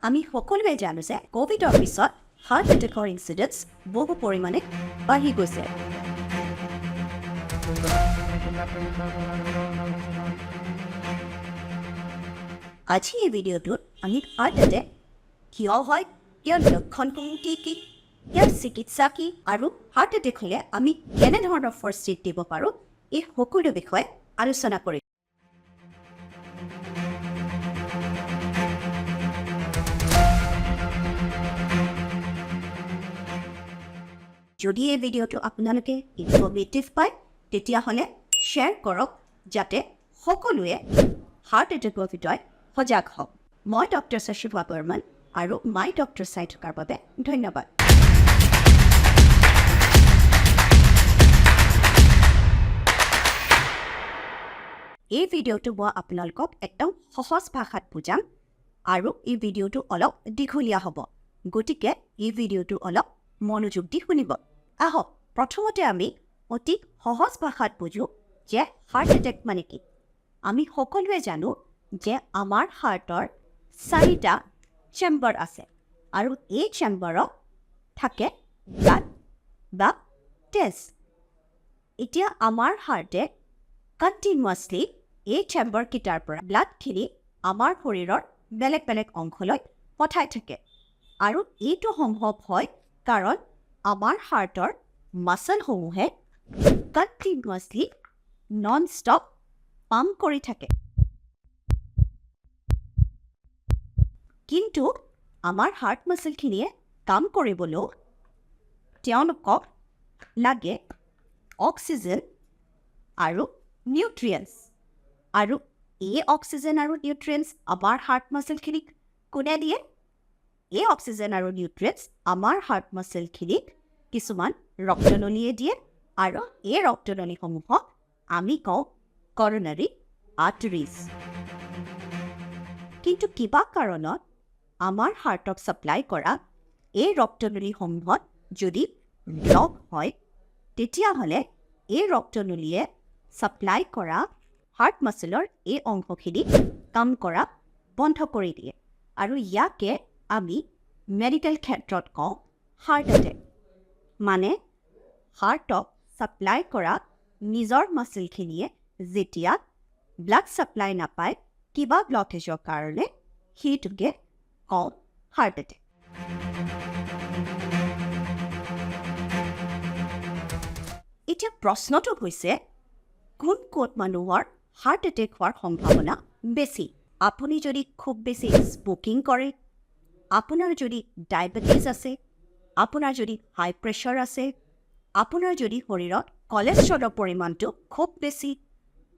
আমি সকলোৱে জানো যে কোভিডৰ পিছত হাৰ্ট এটেকৰ ইনচিডেন্স বহু পৰিমাণে বাঢ়ি গৈছে। আজি এই ভিডিঅ'টোত আমি হাৰ্ট এটেক কিয় হয়, ইয়াৰ লক্ষণসমূহ কি, ইয়াৰ চিকিৎসা কি, আৰু হাৰ্ট এটেক হ'লে আমি কেনেধৰণৰ ফাৰ্ষ্ট এইড দিব পাৰোঁ, এই সকলো বিষয়ে আলোচনা কৰিম। যদি এই ভিডিঅ'টো আপোনালোকে ইনফৰ্মেটিভ পায় তেতিয়াহ'লে শ্বেয়াৰ কৰক যাতে সকলোৱে হাৰ্ট এটেকৰ বিষয়ে সজাগ হওক। মই ডক্টৰ শশীভা বৰ্মন আৰু মাই ডক্টৰ চাই থকাৰ বাবে ধন্যবাদ। এই ভিডিঅ'টো মই আপোনালোকক একদম সহজ ভাষাত বুজাম আৰু এই ভিডিঅ'টো অলপ দীঘলীয়া হ'ব, গতিকে এই ভিডিঅ'টো অলপ মনোযোগ দি শুনিব। আহক প্ৰথমতে আমি অতি সহজ ভাষাত বুজো যে হাৰ্ট এটেক মানে কি। আমি সকলোৱে জানো যে আমাৰ হাৰ্টৰ 4টা চেম্বাৰ আছে আৰু এই চেম্বাৰত থাকে ব্লাড বা তেজ। এতিয়া আমাৰ হাৰ্টে কণ্টিনিউৱাছলি এই চেম্বাৰকেইটাৰ পৰা ব্লাডখিনি আমাৰ শৰীৰৰ বেলেগ বেলেগ অংশলৈ পঠাই থাকে আৰু এইটো সম্ভৱ হয় কাৰণ আমাৰ হাৰ্টৰ মাছলসমূহে কণ্টিনিউৱাছলি নন ষ্টপ পাম্প কৰি থাকে। কিন্তু আমাৰ হাৰ্ট মাছলখিনিয়ে কাম কৰিবলৈও তেওঁলোকক লাগে অক্সিজেন আৰু নিউট্ৰিয়েণ্টছ, আৰু এই অক্সিজেন আৰু নিউট্ৰিয়েণ্টছ আমাৰ হাৰ্ট মাছলখিনিক কোনে দিয়ে? এই অক্সিজেন আৰু নিউট্ৰিয়েণ্টছ আমাৰ হাৰ্ট মাছলখিনিক কিছুমান ৰক্তনলীয়ে দিয়ে আৰু এই ৰক্তনলীসমূহক আমি কওঁ কৰ'নাৰী আৰ্টাৰিজ। কিন্তু কিবা কাৰণত আমাৰ হাৰ্টক ছাপ্লাই কৰা এই ৰক্তনলীসমূহত যদি ব্লক হয় তেতিয়াহ'লে এই ৰক্তনলীয়ে ছাপ্লাই কৰা হাৰ্ট মাছলৰ এই অংশখিনি কাম কৰা বন্ধ কৰি দিয়ে আৰু ইয়াকে আমি মেডিকেল ক্ষেত্ৰত কওঁ হাৰ্ট এটেক। মানে হাৰ্টক ছাপ্লাই কৰা নিজৰ মাছলখিনিয়ে যেতিয়া ব্লাড ছাপ্লাই নাপায় কিবা ব্লকেজৰ কাৰণে, সেইটোকে কওঁ হাৰ্ট এটেক। এতিয়া প্ৰশ্নটো হৈছে কোন ক'ত মানুহৰ হাৰ্ট এটেক হোৱাৰ সম্ভাৱনা বেছি? আপুনি যদি খুব বেছি স্মকিং কৰে, আপোনাৰ যদি ডায়েবেটিছ আছে, আপোনাৰ যদি হাই প্ৰেছাৰ আছে, আপোনাৰ যদি শৰীৰত কলেষ্ট্ৰলৰ পৰিমাণটো খুব বেছি,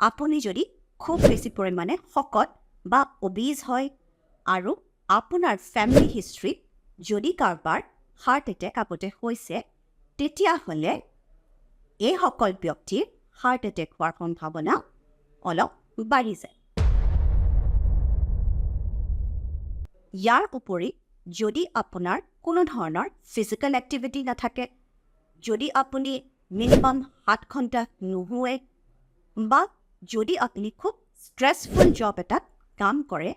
আপুনি যদি খুব বেছি পৰিমাণে শকত বা অবিজ হয়, আৰু আপোনাৰ ফেমিলি হিষ্ট্ৰীত যদি কাৰোবাৰ হাৰ্ট এটেক আগতে হৈছে, তেতিয়াহ'লে এইসকল ব্যক্তিৰ হাৰ্ট এটেক হোৱাৰ সম্ভাৱনা অলপ বাঢ়ি যায়। ইয়াৰ উপৰি যদি আপোনাৰ কোনো ধৰণৰ ফিজিকেল এক্টিভিটি নাথাকে, যদি আপুনি মিনিমাম 7 ঘণ্টা নুশুৱে, বা যদি আপুনি খুব ষ্ট্ৰেছফুল জব এটাত কাম কৰে,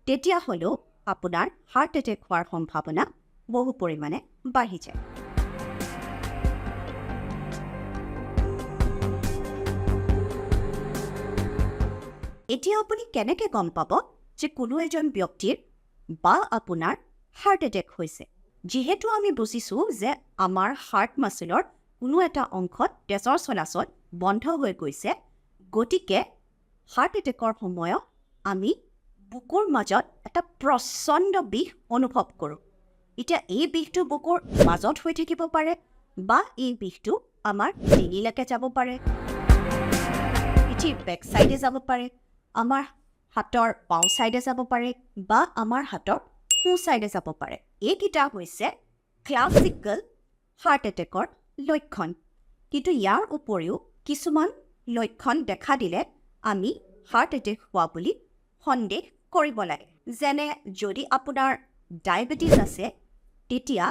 তেতিয়াহ'লেও আপোনাৰ হাৰ্ট এটেক হোৱাৰ সম্ভাৱনা বহু পৰিমাণে বাঢ়ি যায়। এতিয়া আপুনি কেনেকৈ গম পাব যে কোনো এজন ব্যক্তিৰ বা আপোনাৰ হাৰ্ট এটেক হৈছে? যিহেতু আমি বুজিছোঁ যে আমাৰ হাৰ্ট মাছলৰ কোনো এটা অংশত তেজৰ চলাচল বন্ধ হৈ গৈছে, গতিকে হাৰ্ট এটেকৰ সময়ত আমি বুকুৰ মাজত এটা প্ৰচণ্ড বিষ অনুভৱ কৰোঁ। এতিয়া এই বিষটো বুকুৰ মাজত হৈ থাকিব পাৰে বা এই বিষটো আমাৰ ডিঙিলৈকে যাব পাৰে, পিঠিৰ বেক চাইডে যাব পাৰে, আমাৰ হাতৰ বাওঁ চাইডে যাব পাৰে বা আমাৰ হাতৰ সোঁ চাইডে যাব পাৰে। এইকেইটা হৈছে ক্লাছিকেল হাৰ্ট এটেকৰ লক্ষণ। কিন্তু ইয়াৰ উপৰিও কিছুমান লক্ষণ দেখা দিলে আমি হাৰ্ট এটেক হোৱা বুলি সন্দেহ কৰিব লাগে। যেনে যদি আপোনাৰ ডায়েবেটিছ আছে, তেতিয়া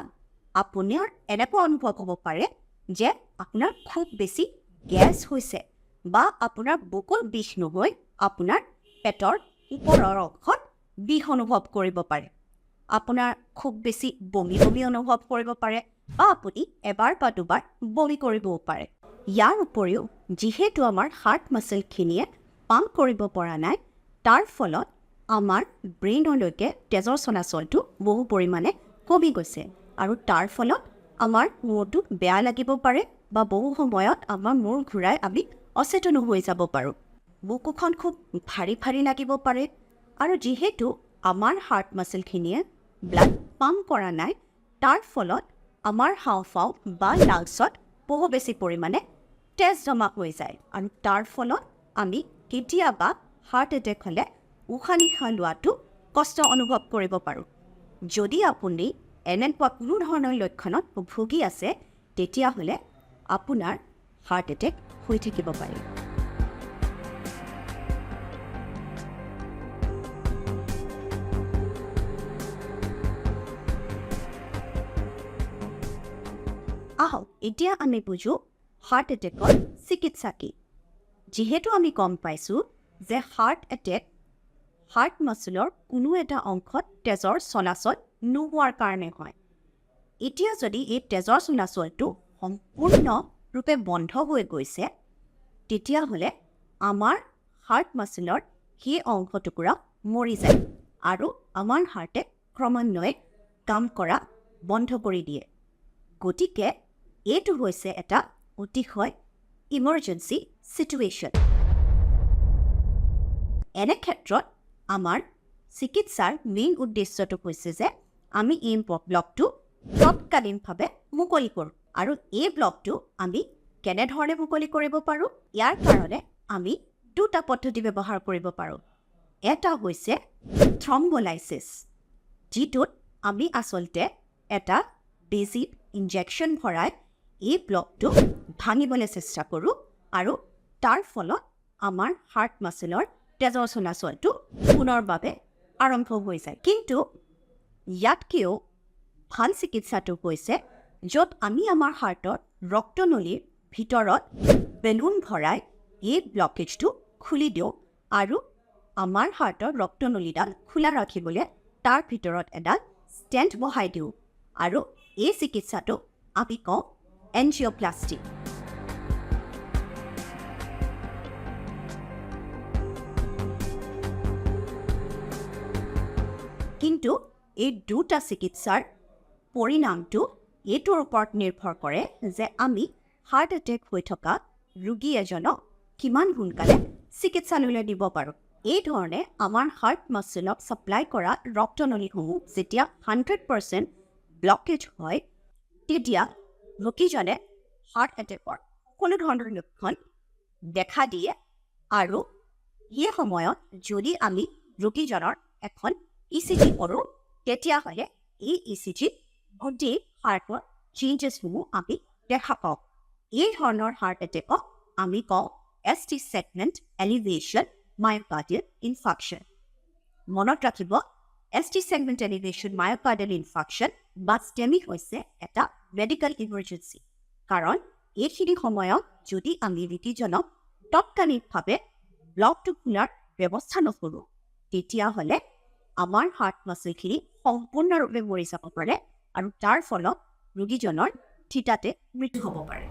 আপোনাৰ এনেকুৱা অনুভৱ হ'ব পাৰে যে আপোনাৰ খুব বেছি গেছ হৈছে বা আপোনাৰ বুকুৰ বিষ নহয়, আপোনাৰ পেটৰ ওপৰৰ অংশত বিষ অনুভৱ কৰিব পাৰে। আপোনাৰ খুব বেছি বমি বমি অনুভৱ কৰিব পাৰে বা আপুনি এবাৰ বা দুবাৰ বমি কৰিবও পাৰে। ইয়াৰ উপৰিও যিহেতু আমাৰ হাৰ্ট মাছলখিনিয়ে পাম্প কৰিব পৰা নাই, তাৰ ফলত আমাৰ ব্ৰেইনলৈকে তেজৰ চলাচলটো বহু পৰিমাণে কমি গৈছে আৰু তাৰ ফলত আমাৰ মূৰটো বেয়া লাগিব পাৰে বা বহু সময়ত আমাৰ মূৰ ঘূৰাই আমি অচেতন হৈ যাব পাৰোঁ। বুকুখন খুব ভাৰী ভাৰী লাগিব পাৰে আৰু যিহেতু আমাৰ হাৰ্ট মাছলখিনিয়ে ব্লাড পাম্প কৰা নাই, তাৰ ফলত আমাৰ হাওঁফাওঁ বা লাংছত বহু বেছি পৰিমাণে তেজ জমা হৈ যায় আৰু তাৰ ফলত আমি কেতিয়াবা হাৰ্ট এটেক হ'লে উশাহ নিশাহ লোৱাটো কষ্ট অনুভৱ কৰিব পাৰোঁ। যদি আপুনি এনেকুৱা কোনো ধৰণৰ লক্ষণত ভুগি আছে, তেতিয়াহ'লে আপোনাৰ হাৰ্ট এটেক হৈ থাকিব পাৰে। আহক এতিয়া আমি বুজোঁ হাৰ্ট এটেকৰ চিকিৎসা কি। যিহেতু আমি গম পাইছোঁ যে হাৰ্ট এটেক হাৰ্ট মাছলৰ কোনো এটা অংশত তেজৰ চলাচল নোহোৱাৰ কাৰণে হয়। এতিয়া যদি এই তেজৰ চলাচলটো সম্পূৰ্ণৰূপে বন্ধ হৈ গৈছে, তেতিয়াহ'লে আমাৰ হাৰ্ট মাছলৰ সেই অংশ টুকুৰা মৰি যায় আৰু আমাৰ হাৰ্টে ক্ৰমান্বয়ে কাম কৰা বন্ধ কৰি দিয়ে। গতিকে এইটো হৈছে এটা অতিশয় ইমাৰ্জেঞ্চি চিটুৱেশ্যন। এনে ক্ষেত্ৰত আমাৰ চিকিৎসাৰ মেইন উদ্দেশ্যটো হৈছে যে আমি এই ব্লকটো তৎকালীনভাৱে মুকলি কৰোঁ। আৰু এই ব্লকটো আমি কেনেধৰণে মুকলি কৰিব পাৰোঁ? ইয়াৰ কাৰণে আমি দুটা পদ্ধতি ব্যৱহাৰ কৰিব পাৰোঁ। এটা হৈছে থ্ৰম্বলাইচিছ, যিটোত আমি আচলতে এটা বেজী ইনজেকশ্যন ভৰাই এই ব্লকটো ভাঙিবলৈ চেষ্টা কৰোঁ আৰু তাৰ ফলত আমাৰ হাৰ্ট মাছলৰ তেজৰ চলাচলটো পুনৰভাৱে আৰম্ভ হৈ যায়। কিন্তু ইয়াতকৈও ভাল চিকিৎসাটো হৈছে য'ত আমি আমাৰ হাৰ্টৰ ৰক্তনলীৰ ভিতৰত বেলুন ভৰাই এই ব্লকেজটো খুলি দিওঁ আৰু আমাৰ হাৰ্টৰ ৰক্তনলীডাল খোলা ৰাখিবলৈ তাৰ ভিতৰত এডাল ষ্টেণ্ট বহাই দিওঁ আৰু এই চিকিৎসাটো আমি কওঁ এনজিঅ'প্লাষ্টি। কিন্তু এই দুটা চিকিৎসাৰ পৰিণামটো এইটোৰ ওপৰত নিৰ্ভৰ কৰে যে আমি হাৰ্ট এটেক হৈ থকা ৰোগী এজনক কিমান সোনকালে চিকিৎসালয়লৈ দিব পাৰোঁ। এই ধৰণে আমাৰ হাৰ্ট মাছলক ছাপ্লাই কৰা ৰক্তনলীসমূহ যেতিয়া 100% ব্লকেজ হয়, তেতিয়া ৰোগীজনে হাৰ্ট এটেকৰ কোনো ধৰণৰ লক্ষণ দেখা দিয়ে আৰু সেই সময়ত যদি আমি ৰোগীজনৰ এখন ECG কৰোঁ, তেতিয়াহ'লে এই ECGত গোটেই হাৰ্টৰ চেঞ্জেছসমূহ আমি দেখা পাওঁ। এই ধৰণৰ হাৰ্ট এটেকক আমি কওঁ ST ছেগমেণ্ট এলিভেশ্যন মায়োকাৰ্ডিয়েল ইনফাৰ্কশ্যন। মনত ৰাখিব, ST ছেগমেণ্ট এলিভেশ্যন মায়োকাৰ্ডিয়েল ইনফাৰ্কশ্যন বা STEMI হৈছে এটা মেডিকেল ইমাৰ্জেঞ্চি। কাৰণ এইখিনি সময়ত যদি আমি ৰোগীজনক তৎকালীনভাৱে ব্লকটো খোলাৰ ব্যৱস্থা নকৰোঁ, তেতিয়াহ'লে আমাৰ হাৰ্ট মাছলখিনি সম্পূৰ্ণৰূপে মৰি যাব পাৰে আৰু তাৰ ফলত ৰোগীজনৰ থিতাতে মৃত্যু হ'ব পাৰে।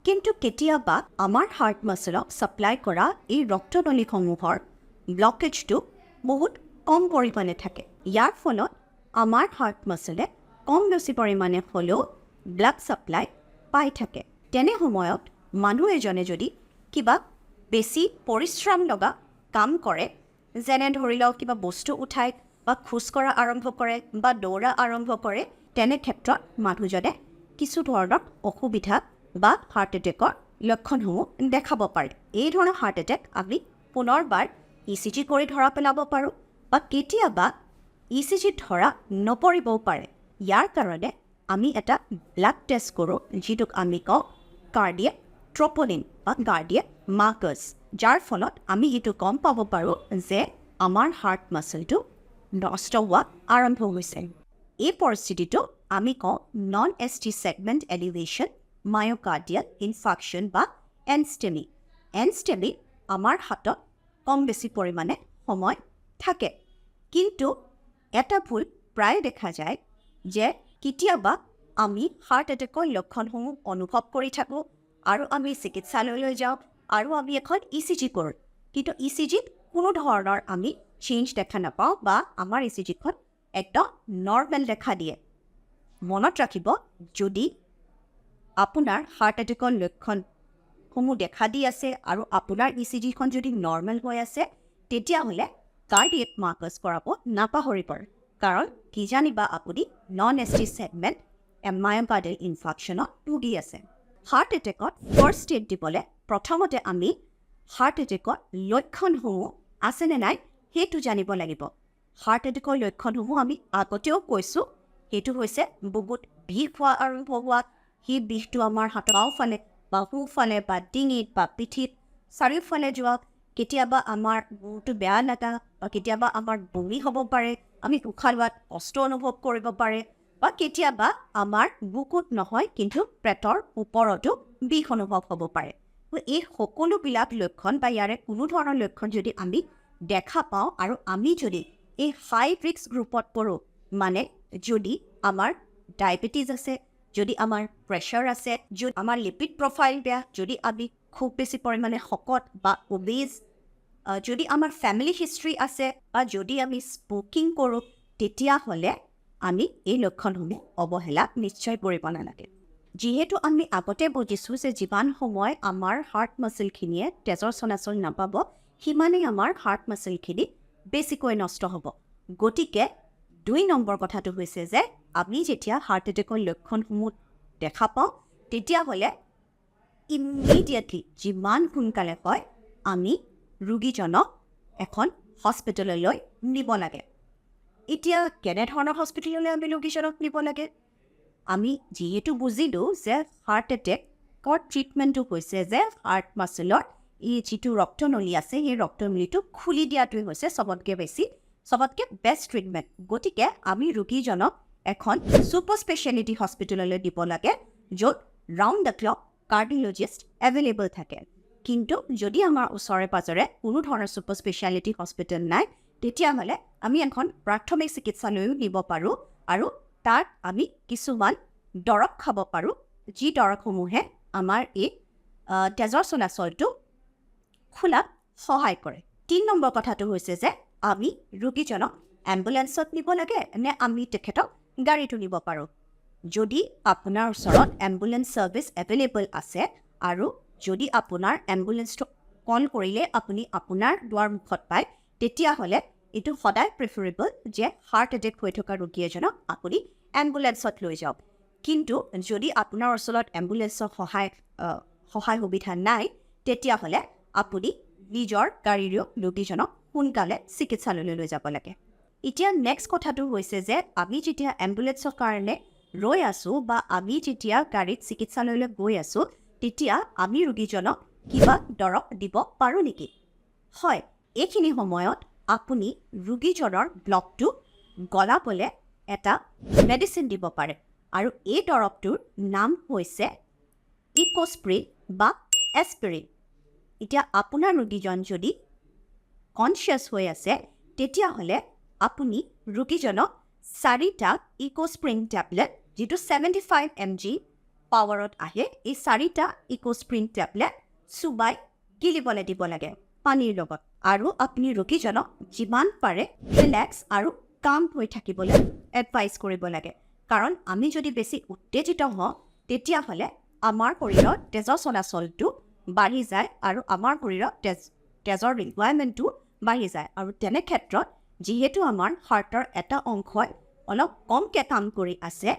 কিন্তু কেতিয়াবা আমাৰ হাৰ্ট মাছলক ছাপ্লাই কৰা এই ৰক্তনলীসমূহৰ ব্লকেজটো বহুত কম পৰিমাণে থাকে। ইয়াৰ ফলত আমাৰ হাৰ্ট মাছলে কম বেছি পৰিমাণে হ'লেও ব্লাড ছাপ্লাই পাই থাকে। তেনে সময়ত মানুহ এজনে যদি কিবা বেছি পৰিশ্ৰম লগা কাম কৰে, যেনে ধৰি লওক কিবা বস্তু উঠাই বা খোজকঢ়া আৰম্ভ কৰে বা দৌৰা আৰম্ভ কৰে, তেনে ক্ষেত্ৰত মানুহজনে কিছু ধৰণৰ অসুবিধা বা হাৰ্ট এটেকৰ লক্ষণসমূহ দেখাব পাৰে। এই ধৰণৰ হাৰ্ট এটেক আমি পুনৰবাৰ ECG কৰি ধৰা পেলাব পাৰোঁ বা কেতিয়াবা ECG ধৰা নপৰিবও পাৰে। ইয়াৰ কাৰণে আমি এটা ব্লাড টেষ্ট কৰোঁ, যিটোক আমি কওঁ কাৰ্ডিয়েক ট্ৰপনিন বা কাৰ্ডিয়েক মাৰ্কাৰ্ছ, যাৰ ফলত আমি এইটো গম পাব পাৰোঁ যে আমাৰ হাৰ্ট মাছলটো নষ্ট হোৱা আৰম্ভ হৈছে। এই পৰিস্থিতিটো আমি কওঁ নন ST ছেগমেণ্ট এলিভেশ্যন মায়োকাৰ্ডিয়েল ইনফাৰ্কশ্যন বা NSTEMI। NSTEMI আমাৰ হাতত কম বেছি পৰিমাণে সময় থাকে। কিন্তু এটা ভুল প্ৰায় দেখা যায় যে কেতিয়াবা আমি হাৰ্ট এটেকৰ লক্ষণসমূহ অনুভৱ কৰি থাকোঁ আৰু আমি চিকিৎসালয়লৈ যাওঁ আৰু আমি এখন ECG কৰোঁ। কিন্তু ECGত কোনো ধৰণৰ আমি চেঞ্জ দেখা নাপাওঁ বা আমাৰ ECGখন একদম নৰ্মেল দেখা দিয়ে। মনত ৰাখিব, যদি আপোনাৰ হাৰ্ট এটেকৰ লক্ষণসমূহ দেখা দি আছে আৰু আপোনাৰ ECGখন যদি নৰ্মেল হৈ আছে, তেতিয়াহ'লে কাৰ্ডিয়েক মাৰ্কাৰ্ছ কৰাব নাপাহৰিব। কাৰণ কিজানিবা আপুনি নন ST ছেগমেণ্ট মায়োকাৰ্ডিয়েল ইনফাৰ্কশ্যনত ভুগি আছে। হাৰ্ট এটেকত ফাৰ্ষ্ট এইড দিবলৈ প্ৰথমতে আমি হাৰ্ট এটেকৰ লক্ষণসমূহ আছেনে নাই সেইটো জানিব লাগিব। হাৰ্ট এটেকৰ লক্ষণসমূহ আমি আগতেও কৈছোঁ, সেইটো হৈছে বুকুত বিষ হোৱা আৰম্ভ হোৱা। সেই বিষটো আমাৰ হাতৰ বাওঁফালে বা সোঁফালে বা ডিঙিত বা পিঠিত চাৰিওফালে যোৱা। কেতিয়াবা আমাৰ মূৰটো বেয়া লগা বা কেতিয়াবা আমাৰ বমি হ'ব পাৰে, আমি উশাহ লোৱাত কষ্ট অনুভৱ কৰিব পাৰে, বা কেতিয়াবা আমাৰ বুকুত নহয় কিন্তু পেটৰ ওপৰতো বিষ অনুভৱ হ'ব পাৰে। এই সকলোবিলাক লক্ষণ বা ইয়াৰে কোনো ধৰণৰ লক্ষণ যদি আমি দেখা পাওঁ আৰু আমি যদি এই হাই ৰিস্ক গ্ৰুপত পৰোঁ, মানে যদি আমাৰ ডায়েবেটিছ আছে, যদি আমাৰ প্ৰেছাৰ আছে, যদি আমাৰ লিপিড প্ৰফাইল বেয়া, যদি আমি খুব বেছি পৰিমাণে শকত বা অবেজ, যদি আমাৰ ফেমিলি হিষ্ট্ৰী আছে বা যদি আমি স্মকিং কৰোঁ, তেতিয়াহ'লে আমি এই লক্ষণসমূহ অৱহেলা নিশ্চয় কৰিব নালাগে। যিহেতু আমি আগতে বুজিছোঁ যে যিমান সময় আমাৰ হাৰ্ট মাচলখিনিয়ে তেজৰ চলাচল নাপাব, সিমানেই আমাৰ হাৰ্ট মাচলখিনি বেছিকৈ নষ্ট হ'ব। গতিকে 2 নম্বৰ কথাটো হৈছে যে আমি যেতিয়া হাৰ্ট এটেকৰ লক্ষণসমূহ দেখা পাওঁ, তেতিয়াহ'লে ইমিডিয়েটলি যিমান সোনকালে হয় আমি ৰোগীজনক এখন হস্পিটেললৈ নিব লাগে। এতিয়া কেনেধৰণৰ হস্পিটেললৈ আমি ৰোগীজনক নিব লাগে? আমি যিহেতু বুজিলোঁ যে হাৰ্ট এটেকৰ ট্ৰিটমেণ্টটো হৈছে যে হাৰ্ট মাচলৰ এই যিটো ৰক্তনলী আছে, সেই ৰক্তনলীটো খুলি দিয়াটোৱে হৈছে চবতকৈ বেষ্ট ট্ৰিটমেণ্ট। গতিকে আমি ৰোগীজনক এখন ছুপাৰ স্পেচিয়েলিটি হস্পিটেললৈ দিব লাগে, য'ত round the clock cardiologist available থাকে। কিন্তু যদি আমাৰ ওচৰে পাজৰে কোনো ধৰণৰ ছুপাৰ স্পেচিয়েলিটি হস্পিটেল নাই, তেতিয়াহ'লে আমি এখন প্ৰাথমিক চিকিৎসালয়ো নিব পাৰোঁ আৰু তাত আমি কিছুমান দৰৱ খাব পাৰোঁ, যি দৰৱসমূহে আমাৰ এই তেজৰ চলাচলটো খোলাত সহায় কৰে। 3 নম্বৰ কথাটো হৈছে যে আমি ৰোগীজনক এম্বুলেঞ্চত নিব লাগে নে আমি তেখেতক গাড়ীটো নিব পাৰোঁ। যদি আপোনাৰ ওচৰত এম্বুলেঞ্চ ছাৰ্ভিচ এভেইলেবল আছে আৰু যদি আপোনাৰ এম্বুলেঞ্চটো কল কৰিলে আপুনি আপোনাৰ দুৱাৰমুখত পায়, তেতিয়াহ'লে এইটো সদায় প্ৰিফাৰেবল যে হাৰ্ট এটেক হৈ থকা ৰোগী এজনক আপুনি এম্বুলেঞ্চত লৈ যাওক। কিন্তু যদি আপোনাৰ ওচৰত এম্বুলেঞ্চৰ সহায় সুবিধা নাই, তেতিয়াহ'লে আপুনি নিজৰ গাড়ীৰেও ৰোগীজনক সোনকালে চিকিৎসালয়লৈ লৈ যাব লাগে। এতিয়া নেক্সট কথাটো হৈছে যে আমি যেতিয়া এম্বুলেঞ্চৰ কাৰণে ৰৈ আছোঁ বা আমি যেতিয়া গাড়ীত চিকিৎসালয়লৈ গৈ আছোঁ, তেতিয়া আমি ৰোগীজনক কিবা দৰৱ দিব পাৰোঁ নেকি? হয়, এইখিনি সময়ত আপুনি ৰোগীজনৰ ব্লডটো গলাবলৈ এটা মেডিচিন দিব পাৰে আৰু এই দৰৱটোৰ নাম হৈছে ইক'স্প্ৰিন বা এস্পিৰিন। এতিয়া আপোনাৰ ৰোগীজন যদি কনচিয়াছ হৈ আছে, তেতিয়াহ'লে আপুনি ৰোগীজনক 4টা ইক'স্প্ৰিন টেবলেট, যিটো 75 mg পাৱাৰত আহে, এই 4টা ইক'স্প্ৰিন টেবলেট চুবাই গিলিবলৈ দিব লাগে পানীৰ লগত। আৰু আপুনি ৰোগীজনক যিমান পাৰে ৰিলেক্স আৰু কাম হৈ থাকিবলৈ এডভাইচ কৰিব লাগে। কাৰণ আমি যদি বেছি উত্তেজিত হওঁ, তেতিয়াহ'লে আমাৰ শৰীৰত তেজৰ চলাচলটো বাঢ়ি যায় আৰু আমাৰ শৰীৰত তেজৰ ৰিকুৱাৰমেণ্টটো বাঢ়ি যায়। আৰু তেনে ক্ষেত্ৰত যিহেতু আমাৰ হাৰ্টৰ এটা অংশই অলপ কমকৈ কাম কৰি আছে,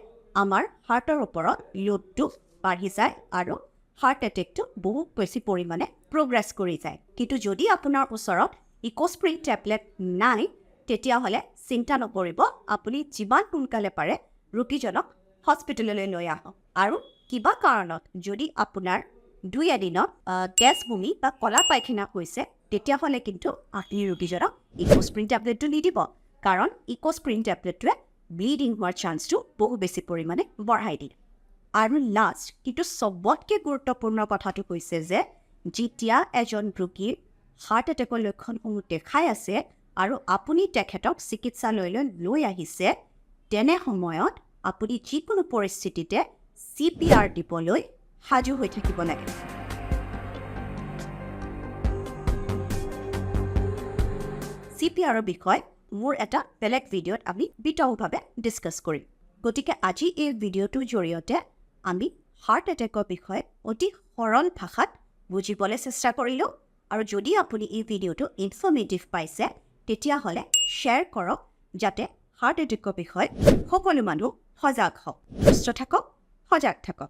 আমাৰ হাৰ্টৰ ওপৰত লোডটো বাঢ়ি যায় আৰু হাৰ্ট এটেকটো বহুত বেছি পৰিমাণে প্ৰগ্ৰেছ কৰি যায়। কিন্তু যদি আপোনাৰ ওচৰত ইক'স্প্ৰিন টেবলেট নাই, তেতিয়াহ'লে চিন্তা নকৰিব, আপুনি যিমান সোনকালে পাৰে ৰোগীজনক হস্পিটেললৈ লৈ আহক। আৰু কিবা কাৰণত যদি আপোনাৰ 2 এদিনত তেজ বমি বা কলা পায়খানা হৈছে, তেতিয়াহ'লে কিন্তু আপুনি ৰোগীজনক ইক'স্প্ৰিন টেবলেটটো নিদিব, কাৰণ ইক'স্প্ৰিন টেবলেটটোৱে ব্লিডিং হোৱাৰ চান্সটো বহু বেছি পৰিমাণে বঢ়াই দিয়ে। আৰু লাষ্ট কিন্তু চবতকৈ গুৰুত্বপূৰ্ণ কথাটো হৈছে যে যেতিয়া এজন ৰোগীৰ হাৰ্ট এটেকৰ লক্ষণসমূহ দেখাই আছে আৰু আপুনি তেখেতক চিকিৎসালয়লৈ লৈ আহিছে, তেনে সময়ত আপুনি যিকোনো পৰিস্থিতিতে CPR দিবলৈ সাজু হৈ থাকিব লাগে। CPRৰ বিষয়ে মোৰ এটা বেলেগ ভিডিঅ'ত আমি বিতংভাৱে ডিছকাছ কৰিম। গতিকে আজি এই ভিডিঅ'টোৰ জৰিয়তে আমি হাৰ্ট এটেকৰ বিষয়ে অতি সৰল ভাষাত বুজিবলৈ চেষ্টা কৰিলোঁ। আৰু যদি আপুনি এই ভিডিঅ'টো ইনফৰ্মেটিভ পাইছে, তেতিয়াহ'লে শ্বেয়াৰ কৰক, যাতে হাৰ্ট এটেকৰ বিষয়ে সকলো মানুহ সজাগ হওক। সুস্থ থাকক, সজাগ থাকক।